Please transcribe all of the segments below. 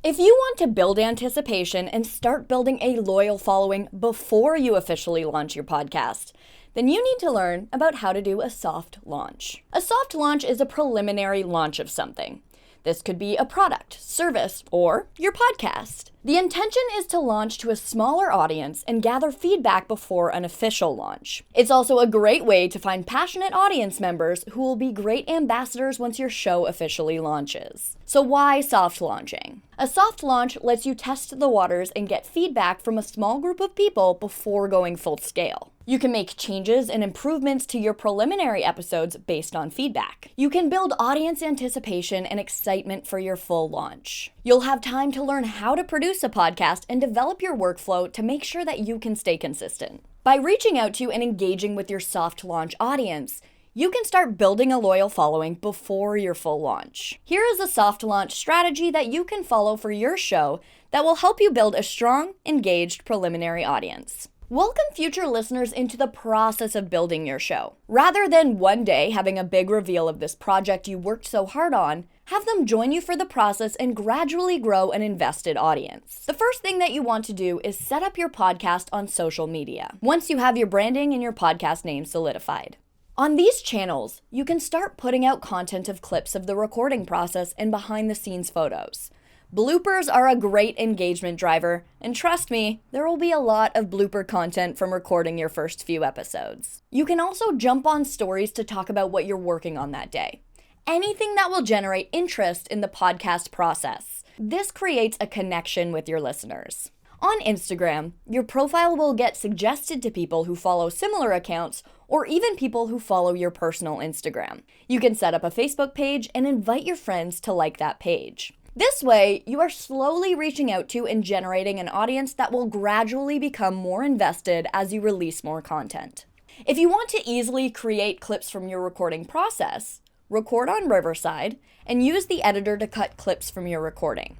If you want to build anticipation and start building a loyal following before you officially launch your podcast, then you need to learn about how to do a soft launch. A soft launch is a preliminary launch of something. This could be a product, service, or your podcast. The intention is to launch to a smaller audience and gather feedback before an official launch. It's also a great way to find passionate audience members who will be great ambassadors once your show officially launches. So why soft launching? A soft launch lets you test the waters and get feedback from a small group of people before going full scale. You can make changes and improvements to your preliminary episodes based on feedback. You can build audience anticipation and excitement for your full launch. You'll have time to learn how to produce a podcast and develop your workflow to make sure that you can stay consistent. By reaching out to and engaging with your soft launch audience, you can start building a loyal following before your full launch. Here is a soft launch strategy that you can follow for your show that will help you build a strong, engaged preliminary audience. Welcome future listeners into the process of building your show. Rather than one day having a big reveal of this project you worked so hard on, have them join you for the process and gradually grow an invested audience. The first thing that you want to do is set up your podcast on social media, once you have your branding and your podcast name solidified. On these channels, you can start putting out content of clips of the recording process and behind-the-scenes photos. Bloopers are a great engagement driver, and trust me, there will be a lot of blooper content from recording your first few episodes. You can also jump on stories to talk about what you're working on that day. Anything that will generate interest in the podcast process. This creates a connection with your listeners. On Instagram, your profile will get suggested to people who follow similar accounts or even people who follow your personal Instagram. You can set up a Facebook page and invite your friends to like that page. This way, you are slowly reaching out to and generating an audience that will gradually become more invested as you release more content. If you want to easily create clips from your recording process, record on Riverside and use the editor to cut clips from your recording.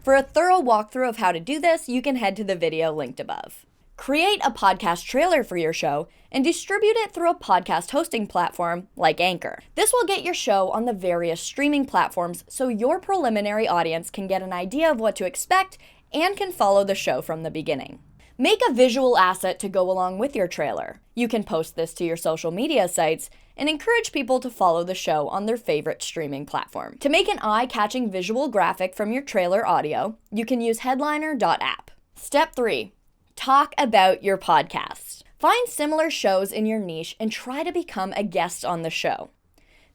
For a thorough walkthrough of how to do this, you can head to the video linked above. Create a podcast trailer for your show and distribute it through a podcast hosting platform like Anchor. This will get your show on the various streaming platforms so your preliminary audience can get an idea of what to expect and can follow the show from the beginning. Make a visual asset to go along with your trailer. You can post this to your social media sites and encourage people to follow the show on their favorite streaming platform. To make an eye-catching visual graphic from your trailer audio, you can use headliner.app. Step 3. Talk about your podcast. Find similar shows in your niche and try to become a guest on the show.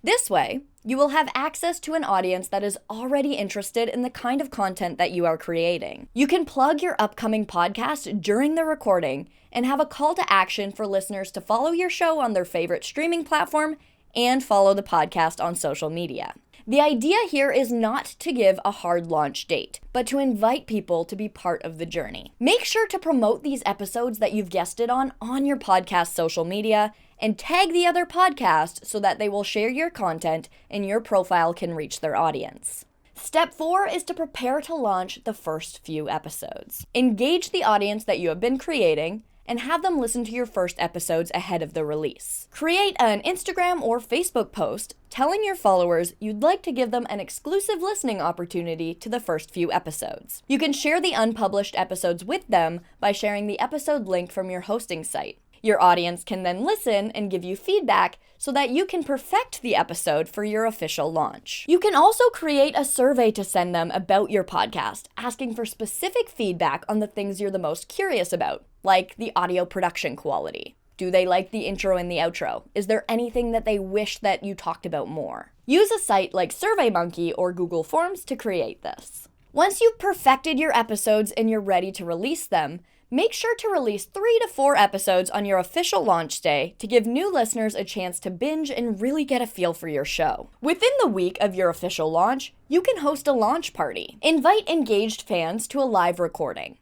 This way, you will have access to an audience that is already interested in the kind of content that you are creating. You can plug your upcoming podcast during the recording and have a call to action for listeners to follow your show on their favorite streaming platform and follow the podcast on social media. The idea here is not to give a hard launch date, but to invite people to be part of the journey. Make sure to promote these episodes that you've guested on your podcast social media and tag the other podcast so that they will share your content and your profile can reach their audience. Step 4 is to prepare to launch the first few episodes. Engage the audience that you have been creating and have them listen to your first episodes ahead of the release. Create an Instagram or Facebook post telling your followers you'd like to give them an exclusive listening opportunity to the first few episodes. You can share the unpublished episodes with them by sharing the episode link from your hosting site. Your audience can then listen and give you feedback so that you can perfect the episode for your official launch. You can also create a survey to send them about your podcast, asking for specific feedback on the things you're the most curious about, like the audio production quality. Do they like the intro and the outro? Is there anything that they wish that you talked about more? Use a site like SurveyMonkey or Google Forms to create this. Once you've perfected your episodes and you're ready to release them, make sure to release 3 to 4 episodes on your official launch day to give new listeners a chance to binge and really get a feel for your show. Within the week of your official launch, you can host a launch party. Invite engaged fans to a live recording.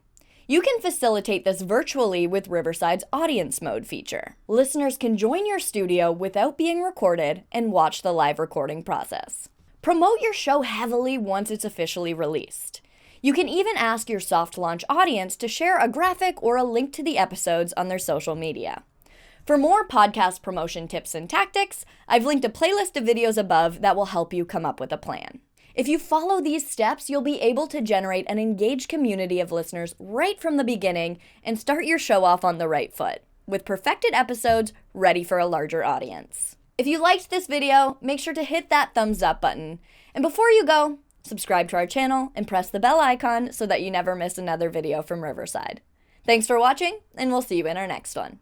You can facilitate this virtually with Riverside's Audience Mode feature. Listeners can join your studio without being recorded and watch the live recording process. Promote your show heavily once it's officially released. You can even ask your soft launch audience to share a graphic or a link to the episodes on their social media. For more podcast promotion tips and tactics, I've linked a playlist of videos above that will help you come up with a plan. If you follow these steps, you'll be able to generate an engaged community of listeners right from the beginning and start your show off on the right foot, with perfected episodes ready for a larger audience. If you liked this video, make sure to hit that thumbs up button. And before you go, subscribe to our channel and press the bell icon so that you never miss another video from Riverside. Thanks for watching, and we'll see you in our next one.